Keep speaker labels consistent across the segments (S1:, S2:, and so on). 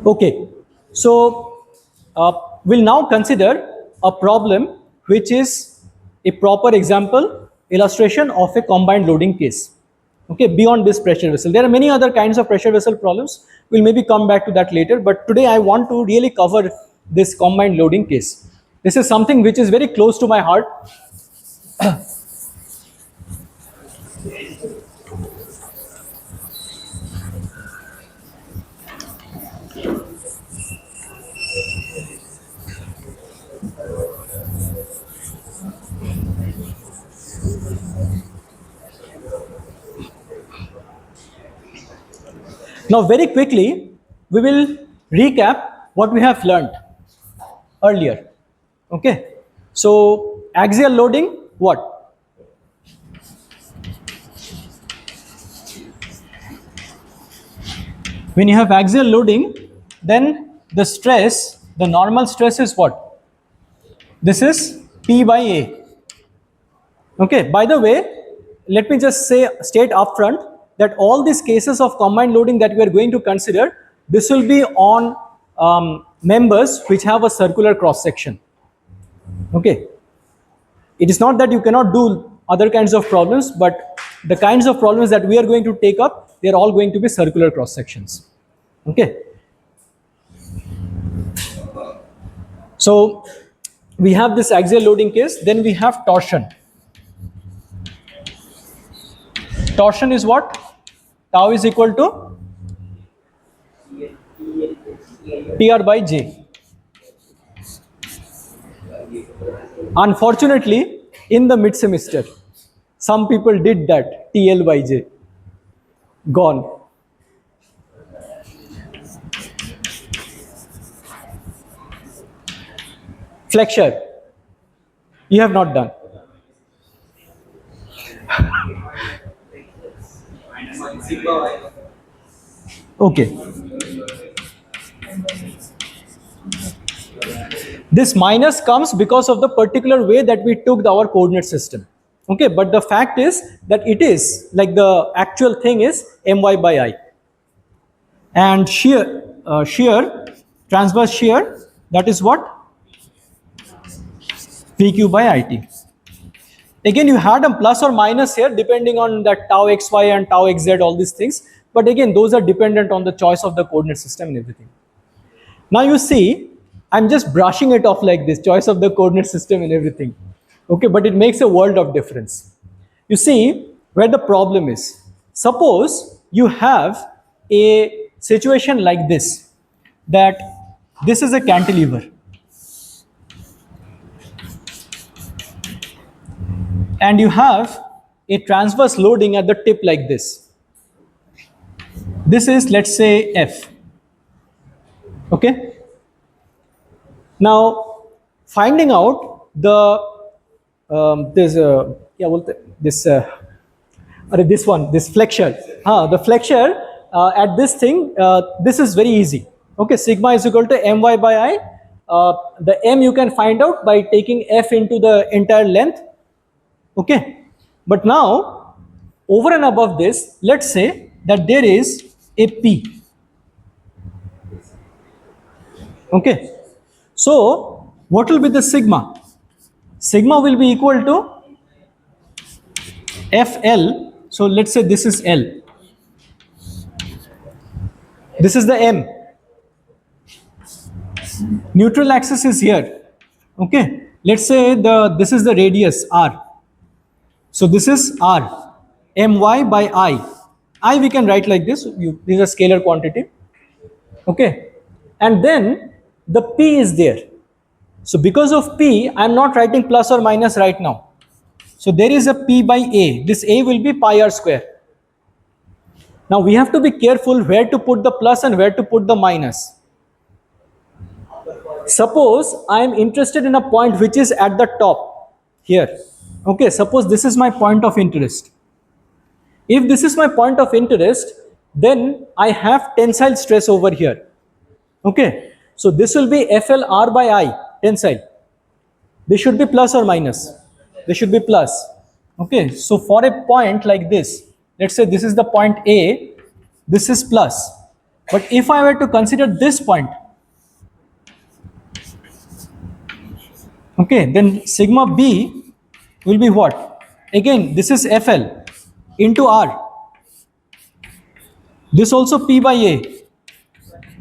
S1: Okay, so we'll now consider a problem which is a proper example illustration of a combined loading case. Okay, beyond this pressure vessel, there are many other kinds of pressure vessel problems. We'll maybe come back to that later, but today I want to really cover this combined loading case. This is something which is very close to my heart. Now, very quickly, we will recap what we have learned earlier. Okay, so axial loading, what? When you have axial loading, then the stress, the normal stress is what? This is P by A. Okay, by the way, let me just state upfront that all these cases of combined loading that we are going to consider, this will be on members which have a circular cross section. Okay, it is not that you cannot do other kinds of problems, but the kinds of problems that we are going to take up, they are all going to be circular cross sections. Okay, so we have this axial loading case, then we have torsion. Torsion is what? Tau is equal to PR by J. Unfortunately, in the mid semester, some people did that, TL by J. Gone. Flexure, you have not done. Okay. This minus comes because of the particular way that we took our coordinate system. Okay, but the fact is that it is like the actual thing is my by I. And shear, transverse shear, that is what? PQ by IT. Again, you had a plus or minus here depending on that tau xy and tau xz, all these things. But again, those are dependent on the choice of the coordinate system and everything. Now you see, I'm just brushing it off like this, choice of the coordinate system and everything. Okay, but it makes a world of difference. You see where the problem is. Suppose you have a situation like this, that this is a cantilever. And you have a transverse loading at the tip like this. This is, let's say, F. Okay. Now, finding out the this flexure. The flexure at this thing. This is very easy. Okay, sigma is equal to my by I. The m you can find out by taking F into the entire length. Okay, but now over and above this, let's say that there is a P. Okay, so what will be the sigma? Sigma will be equal to FL. So let's say this is L. This is the M. Neutral axis is here. Okay, let's say this is the radius R. So this is R, my by I we can write like this. This is a scalar quantity. Okay, and then the P is there. So because of P, I am not writing plus or minus right now. So there is a P by A. This A will be pi r square. Now we have to be careful where to put the plus and where to put the minus. Suppose I am interested in a point which is at the top here. Okay, suppose this is my point of interest. If this is my point of interest, then I have tensile stress over here. Okay, so this will be FLR by I, tensile. This should be plus or minus. This should be plus. Okay, so for a point like this, let's say this is the point A, this is plus. But if I were to consider this point, okay, then sigma B will be what? Again, this is FL into R. This also P by A.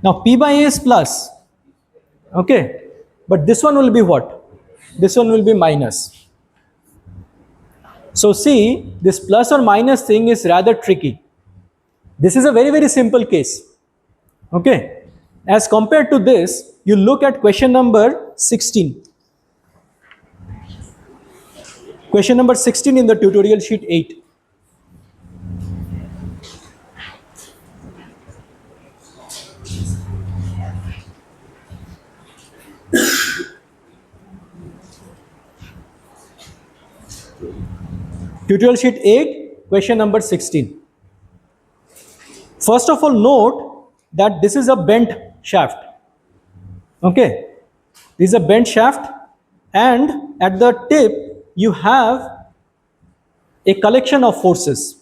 S1: Now P by A is plus, okay, but this one will be what? This one will be minus. So see, this plus or minus thing is rather tricky. This is a very, very simple case. Okay. As compared to this, you look at question number 16. Question number 16 in the tutorial sheet 8. Tutorial sheet 8, question number 16. First of all, note that this is a bent shaft. Okay. This is a bent shaft, and at the tip, you have a collection of forces.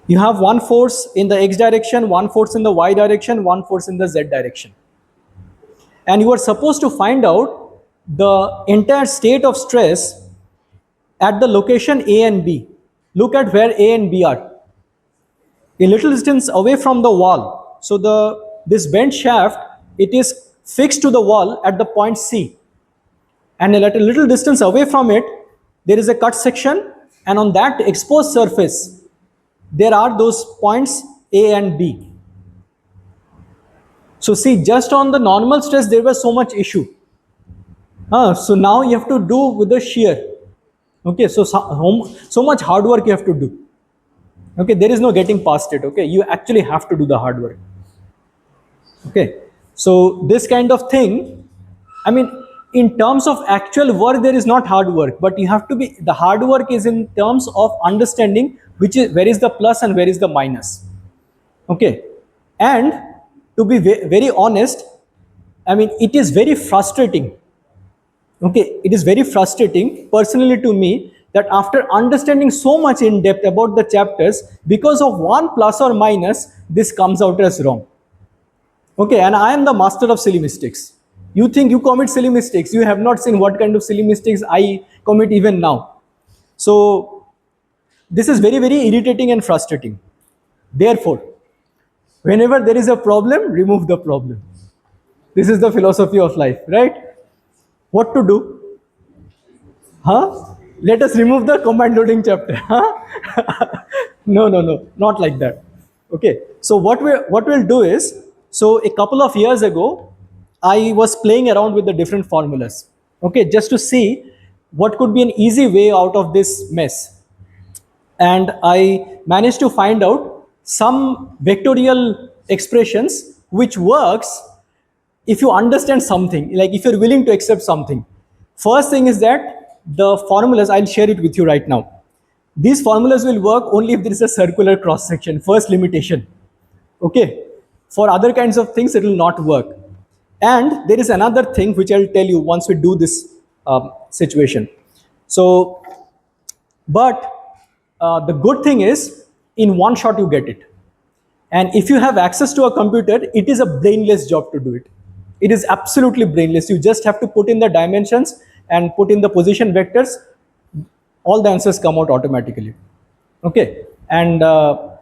S1: You have one force in the x direction, one force in the y direction, one force in the z direction. And you are supposed to find out the entire state of stress at the location A and B. Look at where A and B are. A little distance away from the wall. So this bent shaft, it is fixed to the wall at the point C. And at a little distance away from it, there is a cut section, and on that exposed surface, there are those points A and B. So see, just on the normal stress, there was so much issue. So now you have to do with the shear. Okay, so much hard work you have to do. Okay, there is no getting past it. Okay, you actually have to do the hard work. Okay, so this kind of thing, I mean, in terms of actual work, there is not hard work, but you have to be, the hard work is in terms of understanding where is the plus and where is the minus. Okay, and to be very honest, I mean, it is very frustrating. Okay, it is very frustrating personally to me that after understanding so much in depth about the chapters, because of one plus or minus, this comes out as wrong. Okay, and I am the master of silly mistakes. You think you commit silly mistakes, you have not seen what kind of silly mistakes I commit even now. So this is very, very irritating and frustrating. Therefore, whenever there is a problem, remove the problem. This is the philosophy of life, right? What to do? Huh? Let us remove the command loading chapter. Huh? No, not like that. Okay. So what we'll do is, so a couple of years ago, I was playing around with the different formulas. Okay, just to see what could be an easy way out of this mess. And I managed to find out some vectorial expressions which works if you understand something, like if you're willing to accept something. First thing is that the formulas, I'll share it with you right now. These formulas will work only if there is a circular cross section, first limitation. Okay, for other kinds of things it will not work. And there is another thing which I'll tell you once we do this situation. So but the good thing is, in one shot you get it. And if you have access to a computer, it is a brainless job to do it. It is absolutely brainless. You just have to put in the dimensions and put in the position vectors. All the answers come out automatically. Okay. And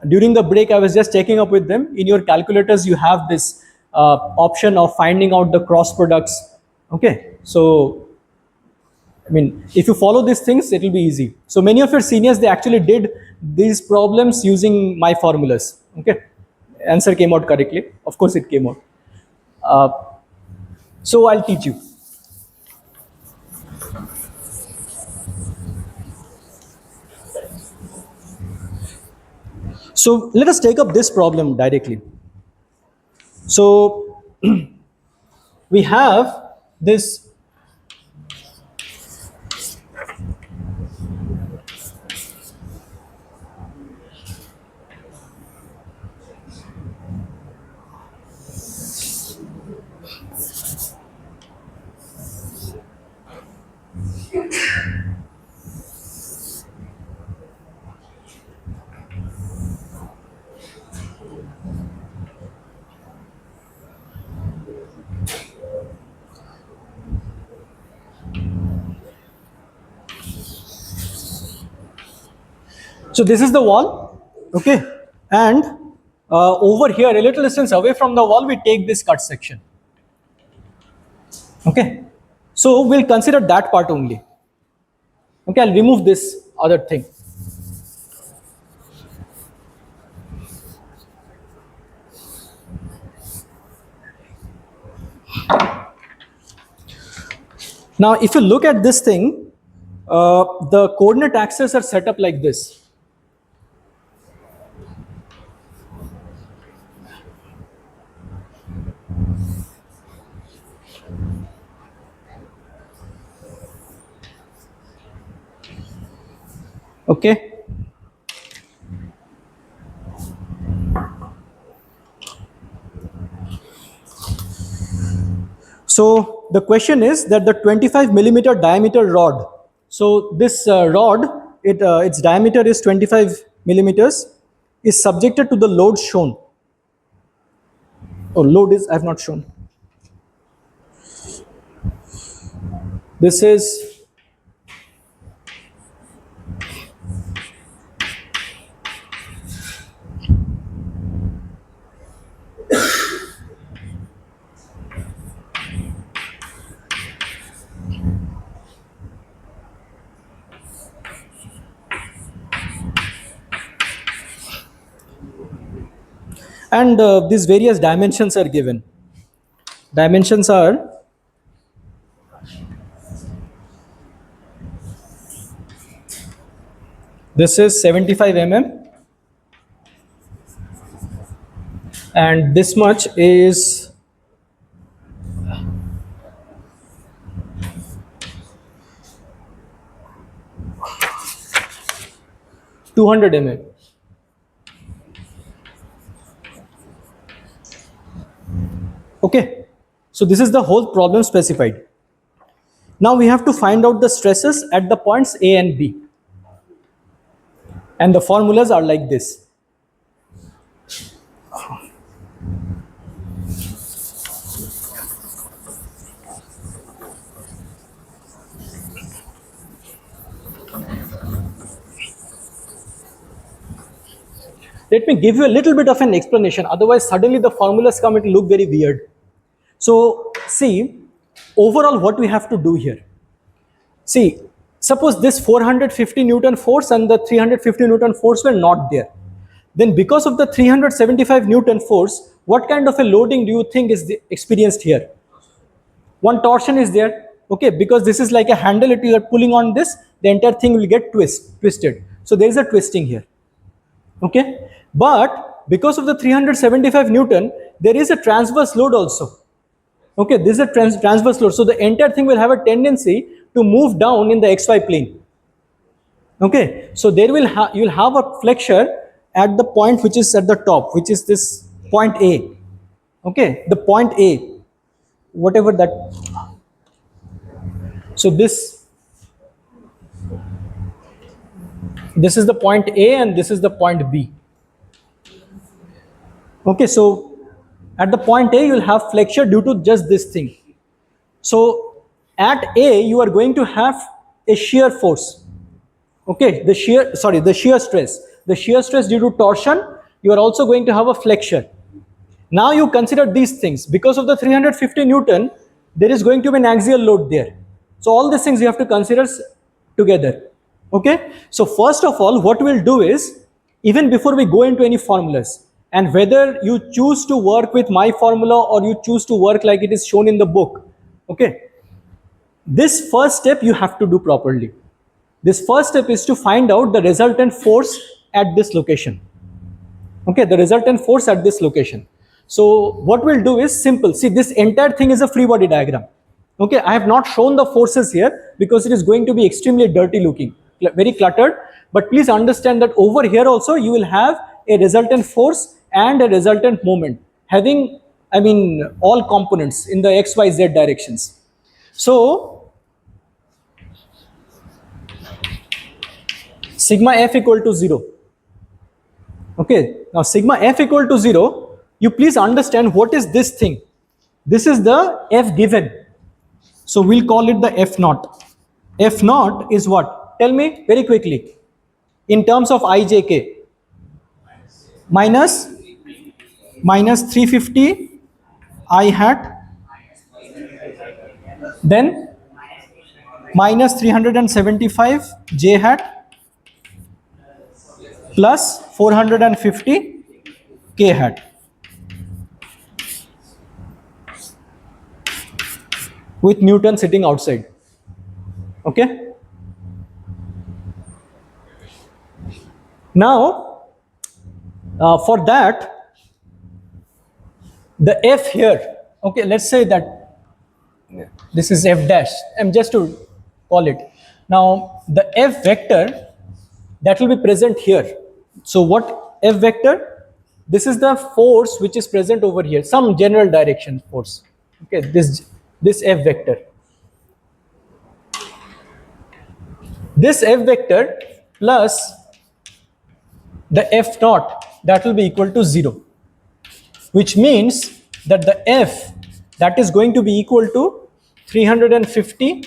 S1: during the break, I was just checking up with them. In your calculators, you have this option of finding out the cross products. Okay. So I mean, if you follow these things, it will be easy. So many of your seniors, they actually did these problems using my formulas. Okay, answer came out correctly. Of course, it came out. Uh, so I'll teach you. So let us take up this problem directly. So we have this So this is the wall, okay, and over here, a little distance away from the wall, we take this cut section. Okay, so we'll consider that part only. Okay, I'll remove this other thing. Now, if you look at this thing, the coordinate axes are set up like this. Okay. So the question is that the 25 millimeter diameter rod. So this rod, its diameter is 25 millimeters, is subjected to the load shown. Or load is I have not shown. This is and these various dimensions are given. Dimensions are this is 75 mm and this much is 200 mm. Okay, so this is the whole problem specified. Now we have to find out the stresses at the points A and B. And the formulas are like this. Let me give you a little bit of an explanation, otherwise suddenly the formulas come, it will look very weird. So see, overall what we have to do here. See, suppose this 450 Newton force and the 350 Newton force were not there. Then because of the 375 Newton force, what kind of a loading do you think is experienced here? One torsion is there, okay, because this is like a handle, if you are pulling on this, the entire thing will get twisted. So there is a twisting here. Okay, but because of the 375 Newton, there is a transverse load also. Okay, this is a transverse load. So the entire thing will have a tendency to move down in the XY plane. Okay, so there will you'll have a flexure at the point which is at the top, which is this point A. Okay, the point A, whatever that. So this is the point A and this is the point B. Okay, so at the point A you will have flexure due to just this thing. So at A you are going to have a shear force. Okay, the shear stress. The shear stress due to torsion, you are also going to have a flexure. Now you consider these things. Because of the 350 Newton, there is going to be an axial load there. So all these things you have to consider together. Okay, so first of all, what we'll do is, even before we go into any formulas, and whether you choose to work with my formula or you choose to work like it is shown in the book, okay, this first step you have to do properly. This first step is to find out the resultant force at this location. Okay, the resultant force at this location. So what we'll do is simple. See, this entire thing is a free body diagram. Okay, I have not shown the forces here because it is going to be extremely dirty looking, very cluttered. But please understand that over here also you will have a resultant force and a resultant moment having, I mean, all components in the X, Y, Z directions. So sigma F equal to 0. Okay, now sigma F equal to 0, you please understand what is this thing. This is the F given. So we'll call it the F naught. F naught is what? Tell me very quickly. in terms of ijk, minus 350 I hat, then minus 375 j hat, plus 450 k hat, with Newton sitting outside. Okay, now for that, the f here, okay, let's say that this is f dash, I'm just to call it. Now the f vector that will be present here, so what f vector, this is the force which is present over here, some general direction force. Okay, this f vector, this f vector plus the f naught, that will be equal to 0, which means that the f that is going to be equal to 350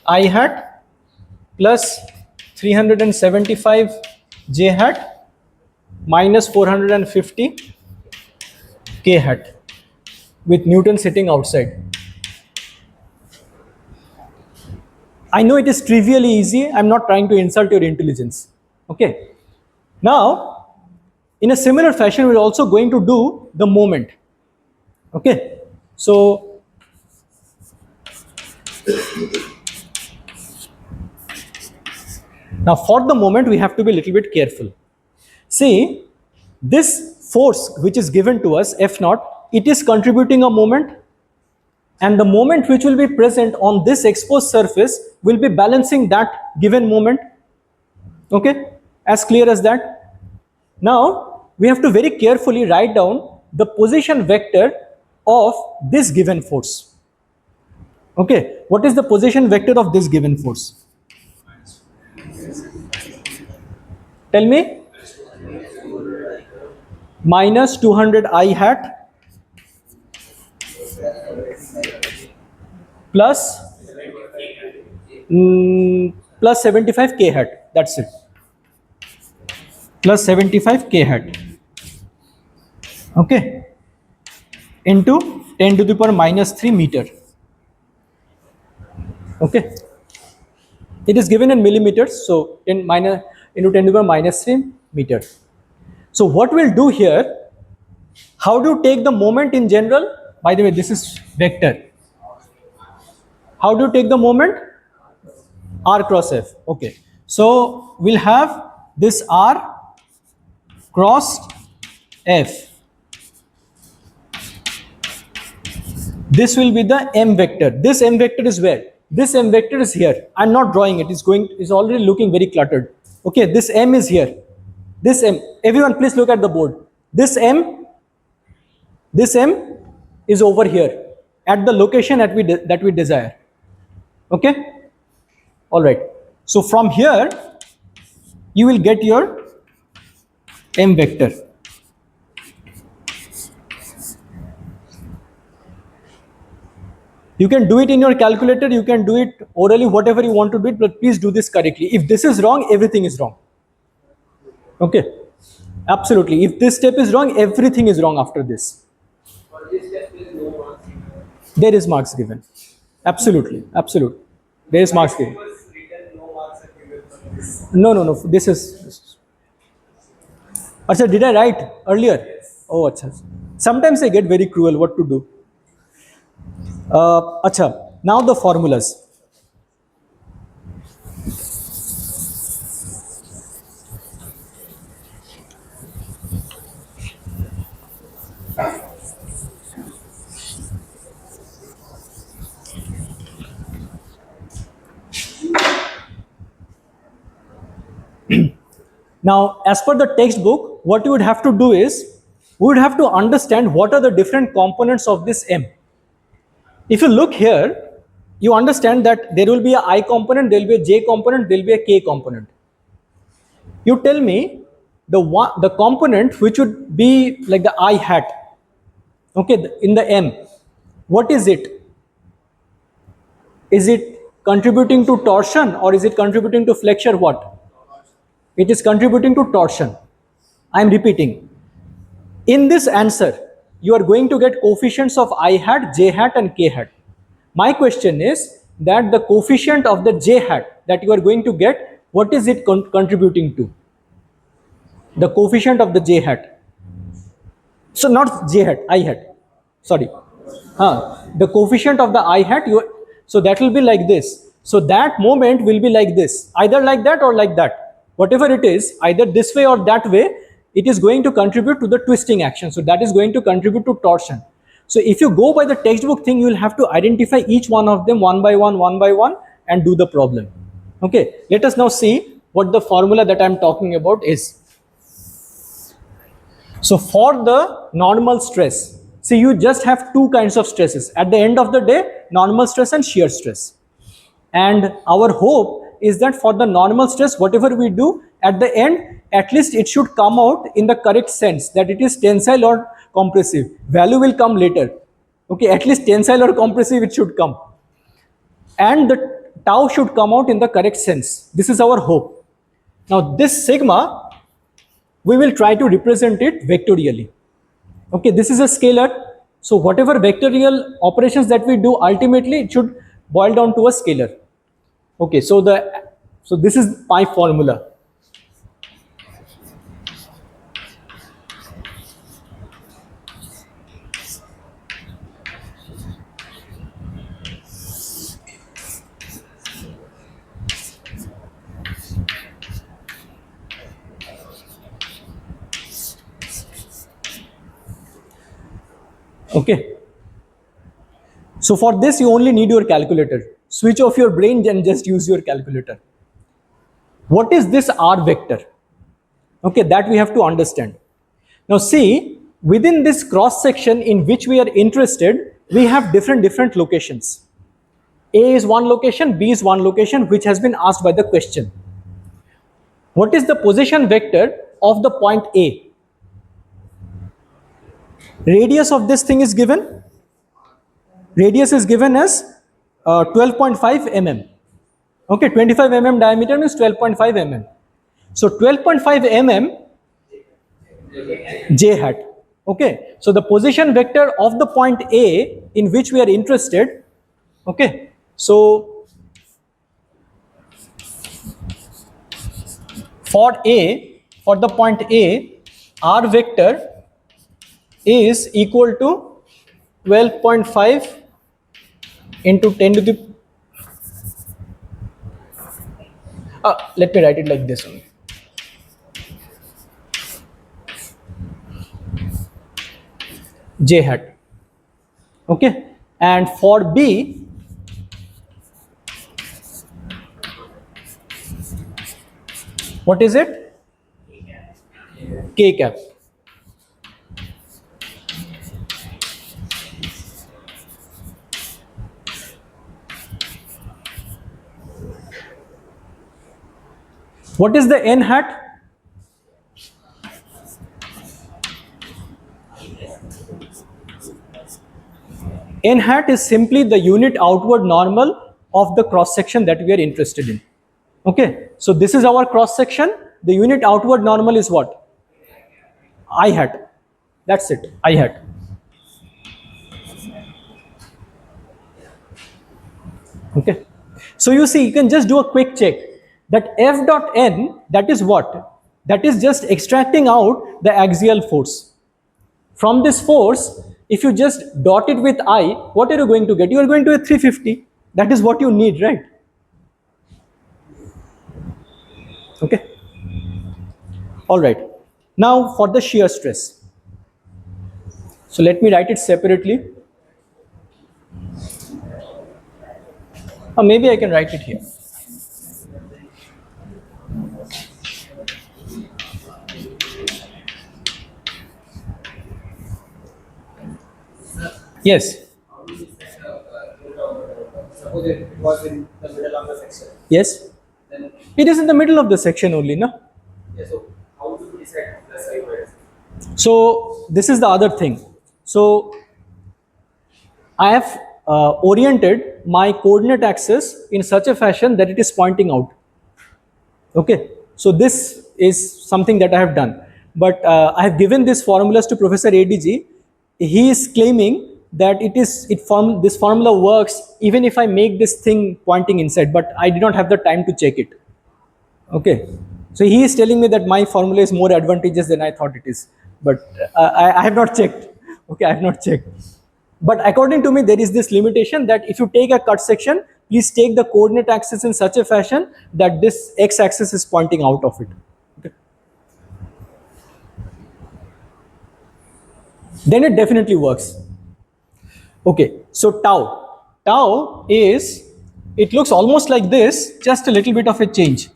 S1: I hat plus 375 j hat minus 450 k hat, with Newton sitting outside. I know it is trivially easy, I'm not trying to insult your intelligence. Okay, now in a similar fashion we're also going to do the moment. Okay, so now for the moment we have to be a little bit careful. See, this force which is given to us, F naught, it is contributing a moment, and the moment which will be present on this exposed surface will be balancing that given moment. Okay, as clear as that. Now we have to very carefully write down the position vector of this given force. Okay, what is the position vector of this given force? Tell me. Minus 200 I hat plus plus 75 k hat, that's it, plus 75 k hat, okay, into 10 to the power minus 3 meter. Okay, it is given in millimeters, so in minus into 10 to the power minus 3 meter. So what we'll do here, how do you take the moment in general? By the way, this is vector. How do you take the moment? R cross F. Okay, so we'll have this R cross F. This will be the M vector. This M vector is where? This M vector is here. I'm not drawing it. It's already looking very cluttered. Okay, this M is here. This M, everyone please look at the board. This M is over here at the location that we desire. Okay, all right. So from here you will get your M vector. You can do it in your calculator, you can do it orally, whatever you want to do it, but please do this correctly. If this is wrong, everything is wrong. Okay, absolutely. If this step is wrong, everything is wrong after this.
S2: For this step, there is no marks given.
S1: There is marks given. Absolutely, absolutely. There is marks given.
S2: Written, no marks are given for this.
S1: No. This is. Acha, did I write earlier?
S2: Yes.
S1: Oh, acha. Sometimes I get very cruel. What to do? Acha. Now the formulas. Now, as per the textbook, what you would have to do is, we would have to understand what are the different components of this M. If you look here, you understand that there will be a I component, there will be a J component, there will be a K component. You tell me the component which would be like the I hat, okay, in the M, what is it? Is it contributing to torsion or is it contributing to flexure? What? It is contributing to torsion. I am repeating. In this answer, you are going to get coefficients of I hat, j hat and k hat. My question is that the coefficient of the j hat that you are going to get, what is it contributing to? The coefficient of the j hat. So not j hat, I hat. Sorry. The coefficient of the I hat, so that will be like this. So that moment will be like this, either like that or like that. Whatever it is, either this way or that way, it is going to contribute to the twisting action. So that is going to contribute to torsion. So if you go by the textbook thing, you will have to identify each one of them one by one, and do the problem. Okay, let us now see what the formula that I am talking about is. So for the normal stress, see, you just have two kinds of stresses. At the end of the day, normal stress and shear stress. And our hope is that for the normal stress, whatever we do, at the end, at least it should come out in the correct sense, that it is tensile or compressive. Value will come later. Okay, at least tensile or compressive it should come. And the tau should come out in the correct sense. This is our hope. Now this sigma, we will try to represent it vectorially. Okay, this is a scalar. So whatever vectorial operations that we do, ultimately it should boil down to a scalar. Okay, so this is my formula. Okay. So for this, you only need your calculator. Switch off your brain and just use your calculator. What is this R vector? Okay, that we have to understand. Now see, within this cross section in which we are interested, we have different locations. A is one location, B is one location, which has been asked by the question. What is the position vector of the point A? Radius of this thing is given. Radius is given as 12.5 mm. Okay, 25 mm diameter means 12.5 mm. So 12.5 mm j hat. Okay, so the position vector of the point A in which we are interested. Okay, so for the point A, R vector is equal to 12.5 into 10 to the let me write it like this only. J hat. Okay, and for B, what is it? K cap. What is the N hat? N hat is simply the unit outward normal of the cross section that we are interested in. Okay, so this is our cross section. The unit outward normal is what? I hat. That's it, I hat. Okay, so you see, you can just do a quick check that F dot N, that is what? That is just extracting out the axial force. From this force, if you just dot it with I, what are you going to get? You are going to get 350. That is what you need, right? Okay. All right. Now for the shear stress. So let me write it separately. Or maybe I can write it here. Yes.
S2: Suppose it was in the middle of the section.
S1: Yes.
S2: Then,
S1: It is in the middle of the section only, no?
S2: yeah, so how do we decide the side wise?
S1: So this is the other thing. So I have oriented my coordinate axis in such a fashion that it is pointing out. Okay. So this is something that I have done. But I have given these formulas to Professor ADG. He is claiming that this formula works even if I make this thing pointing inside, but I did not have the time to check it. Okay. So he is telling me that my formula is more advantageous than I thought it is. But I have not checked. Okay, I have not checked. But according to me, there is this limitation that if you take a cut section, please take the coordinate axis in such a fashion that this x-axis is pointing out of it. Okay. Then it definitely works. Okay, so tau. Tau is, it looks almost like this, just a little bit of a change.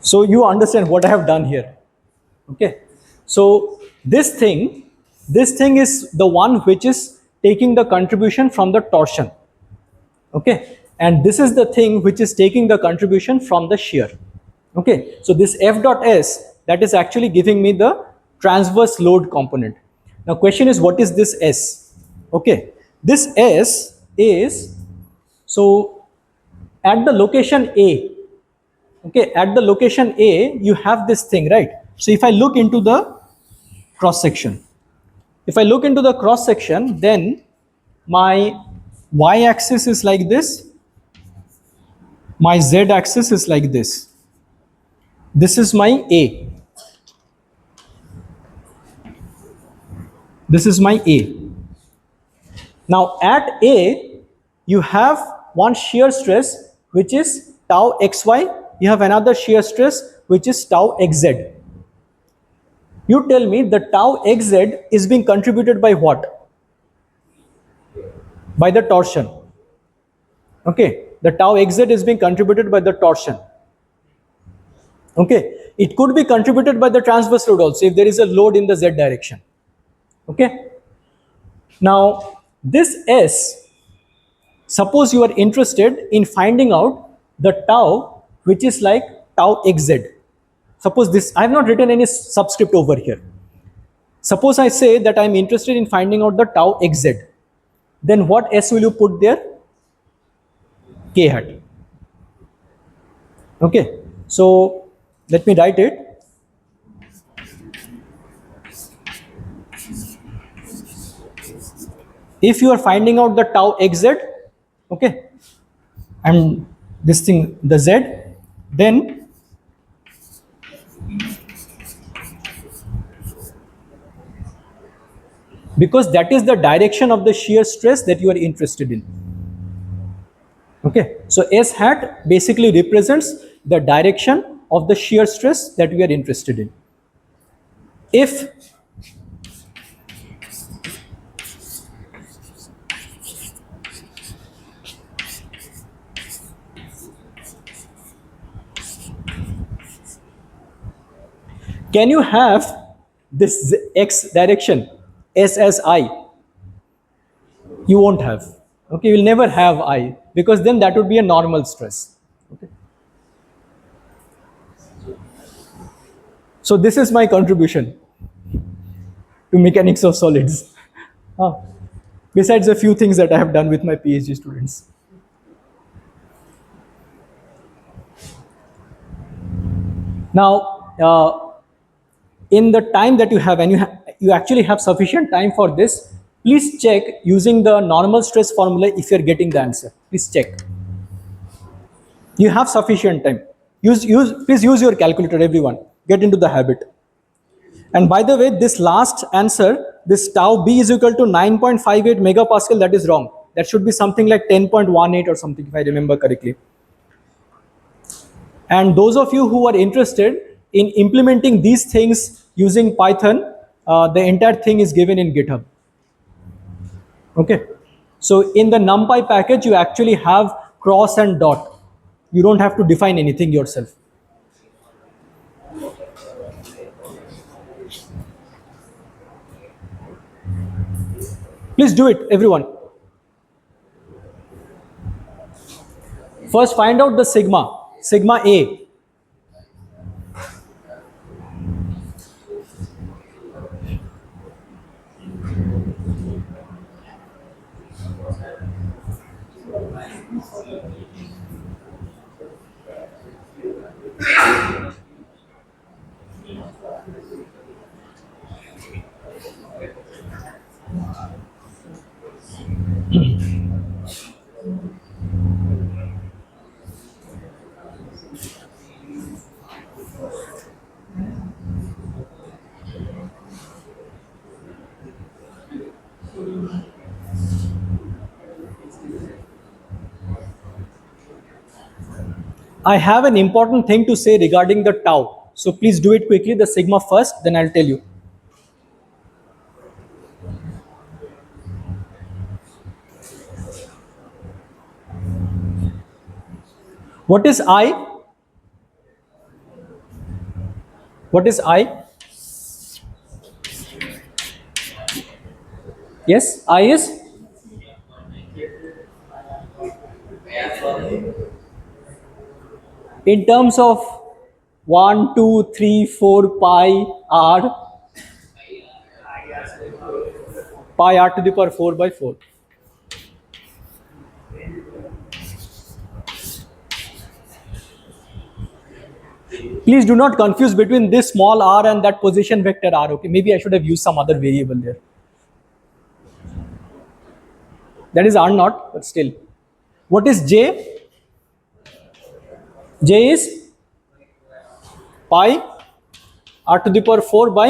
S1: So you understand what I have done here. Okay. So this thing is the one which is taking the contribution from the torsion. Okay. And this is the thing which is taking the contribution from the shear. Okay. So this F dot S, that is actually giving me the transverse load component. Now question is, what is this S? Okay. This S is, so at the location A, okay, at the location A, you have this thing, right? So if I look into the cross section, then my y axis is like this, my z axis is like this. This is my A. This is my A. Now at A, you have one shear stress which is tau xy, you have another shear stress which is tau xz. You tell me the tau xz is being contributed by what? By the torsion. Okay, the tau xz is being contributed by the torsion. Okay, it could be contributed by the transverse load also if there is a load in the z direction. Okay, now this S, suppose you are interested in finding out the tau which is like tau xz. Suppose this, I have not written any subscript over here. Suppose I say that I am interested in finding out the tau xz, then what S will you put there? K hat. Okay, so let me write it. If you are finding out the tau xz, okay, and this thing the z, then because that is the direction of the shear stress that you are interested in. Okay, so S hat basically represents the direction of the shear stress that we are interested in. If can you have this x direction S as I? You won't have. Okay, you will never have I, because then that would be a normal stress. Okay. So this is my contribution to mechanics of solids. Besides a few things that I have done with my PhD students. Now, in the time that you have, and you actually have sufficient time for this, please check using the normal stress formula if you are getting the answer. Please check. You have sufficient time. Please use your calculator, everyone. Get into the habit. And by the way, this last answer, this tau B is equal to 9.58 megapascal, that is wrong. That should be something like 10.18 or something, if I remember correctly. And those of you who are interested in implementing these things using Python, the entire thing is given in GitHub. Okay. So in the NumPy package, you actually have cross and dot. You don't have to define anything yourself. Please do it, everyone. First, find out the sigma A. I have an important thing to say regarding the tau. So please do it quickly, the sigma first, then I'll tell you. What is I? What is I? Yes, I is in terms of 1, 2, 3, 4 pi r, pi r to the power 4 by 4. Please do not confuse between this small r and that position vector r. Okay, maybe I should have used some other variable there. That is r naught, but still. What is j? J is pi r to the power 4 by.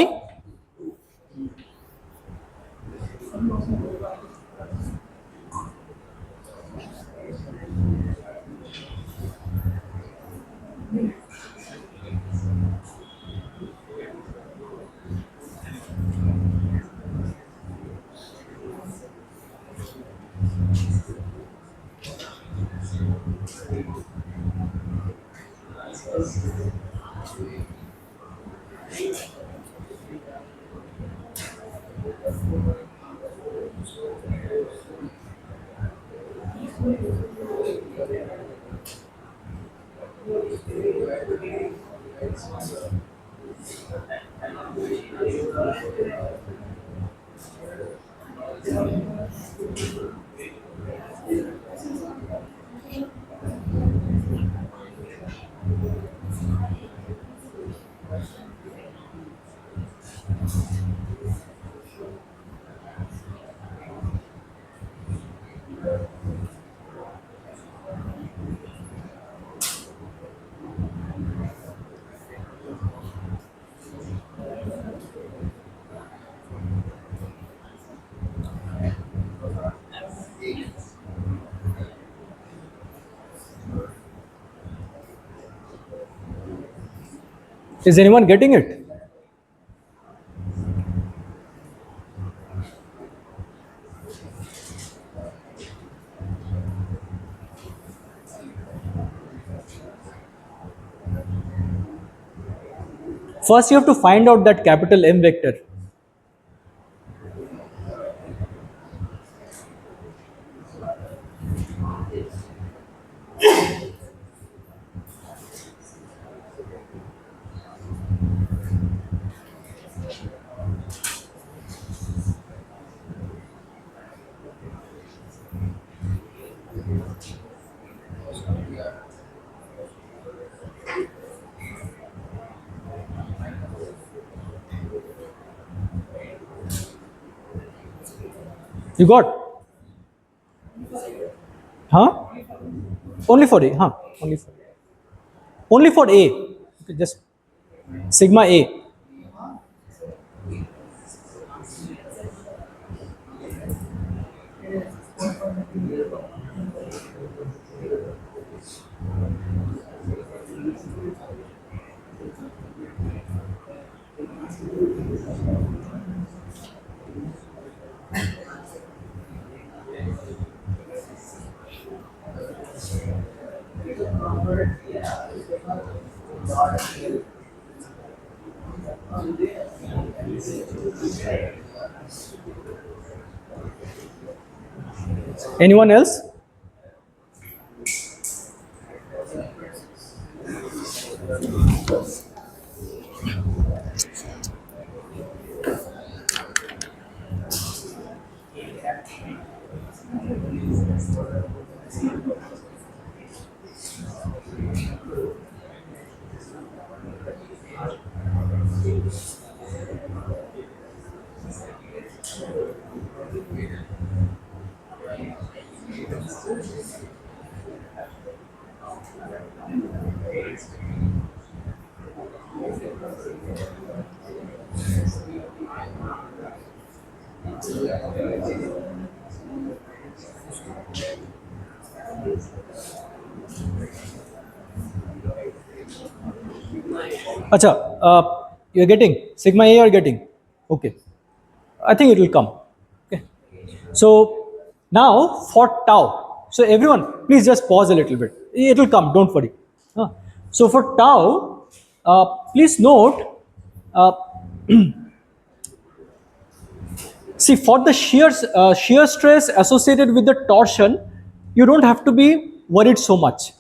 S1: Is anyone getting it? First, you have to find out that capital M vector. You got? Huh? Only for A, huh? Only for A. Okay, just sigma A. Anyone else? Acha, you're getting sigma A, you're getting. Okay. I think it will come. Okay. So now for tau. So everyone, please just pause a little bit. It will come. Don't worry. So for tau, please note. Uh, see, for the shear stress associated with the torsion, you don't have to be worried so much.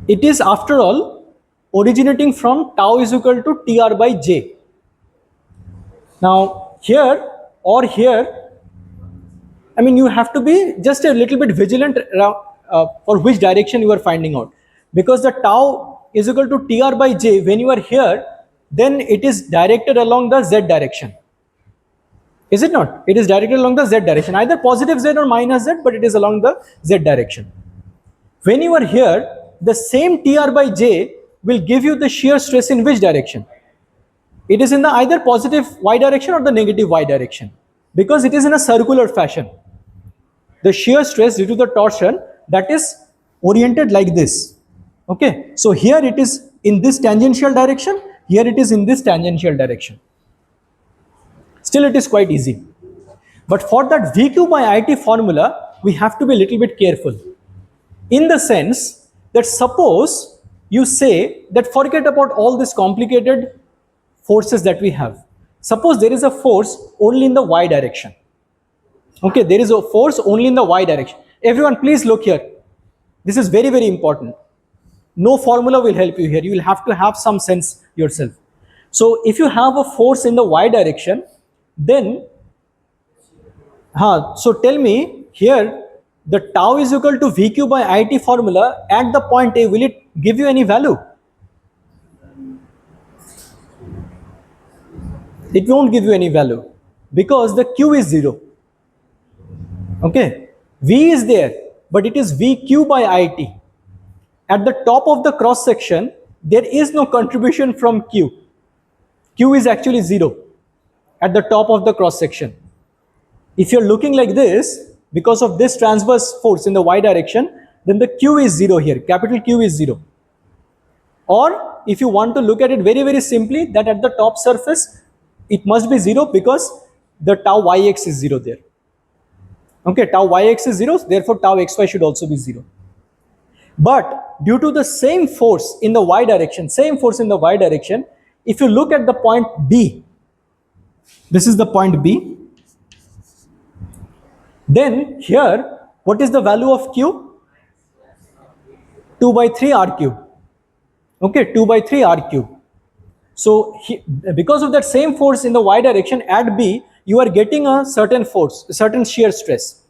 S1: It is, after all, originating from tau is equal to TR by J. Now here or here, I mean, you have to be just a little bit vigilant for which direction you are finding out, because the tau is equal to TR by J. When you are here, then it is directed along the Z direction. Is it not? It is directed along the Z direction, either positive Z or minus Z, but it is along the Z direction. When you are here, the same TR by J will give you the shear stress in which direction? It is in the either positive Y direction or the negative Y direction, because it is in a circular fashion. The shear stress due to the torsion, that is oriented like this. Okay, so here it is in this tangential direction, here it is in this tangential direction. Still, it is quite easy. But for that VQ by IT formula, we have to be a little bit careful, in the sense that suppose you say that forget about all these complicated forces that we have. Suppose there is a force only in the Y direction. Okay, there is a force only in the Y direction. Everyone, please look here. This is very, very important. No formula will help you here. You will have to have some sense yourself. So if you have a force in the Y direction, then, so tell me here, the tau is equal to VQ by IT formula at the point A, will it give you any value? It won't give you any value, because the Q is 0. Okay, V is there, but it is VQ by IT. At the top of the cross section, there is no contribution from Q. Q is actually 0 at the top of the cross section. If you're looking like this, because of this transverse force in the Y direction, then the Q is 0 here, capital Q is 0. Or if you want to look at it very, very simply, that at the top surface, it must be 0 because the tau yx is 0 there. Okay, tau yx is 0, therefore tau xy should also be 0. But due to the same force in the Y direction, if you look at the point B, this is the point B, then here, what is the value of Q? 2 by 3 R cube. Okay, 2 by 3 R cube. So because of that same force in the Y direction at B, you are getting a certain force, a certain shear stress,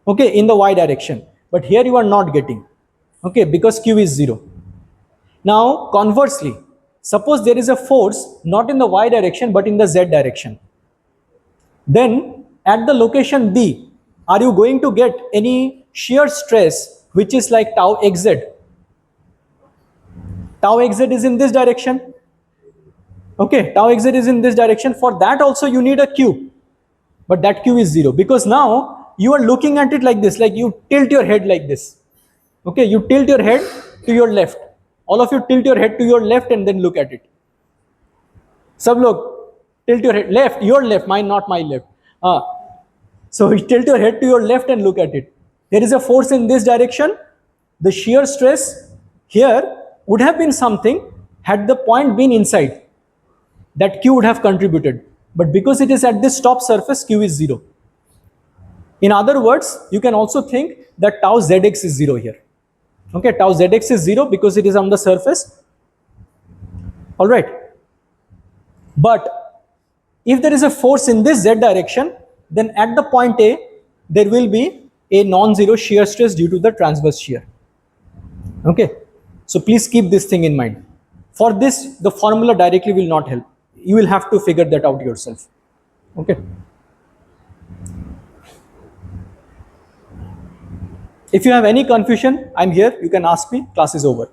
S1: okay, in the Y direction. But here you are not getting, okay, because Q is 0. Now conversely, suppose there is a force not in the Y direction but in the Z direction. Then at the location B, are you going to get any shear stress which is like tau xz? Tau xz is in this direction. Okay, tau xz is in this direction. For that also you need a Q, but that Q is 0, because now you are looking at it like this, like you tilt your head like this. Okay, you tilt your head to your left. All of you tilt your head to your left and then look at it. Sab log tilt your head left, your left, mine, not my left. So you tilt your head to your left and look at it. There is a force in this direction. The shear stress here would have been something had the point been inside. That Q would have contributed. But because it is at this top surface, Q is 0. In other words, you can also think that tau zx is 0 here. Okay, tau zx is 0 because it is on the surface. All right. But if there is a force in this z direction, then at the point A, there will be a non-zero shear stress due to the transverse shear. Okay, so please keep this thing in mind. For this, the formula directly will not help. You will have to figure that out yourself. Okay. If you have any confusion, I'm here. You can ask me. Class is over.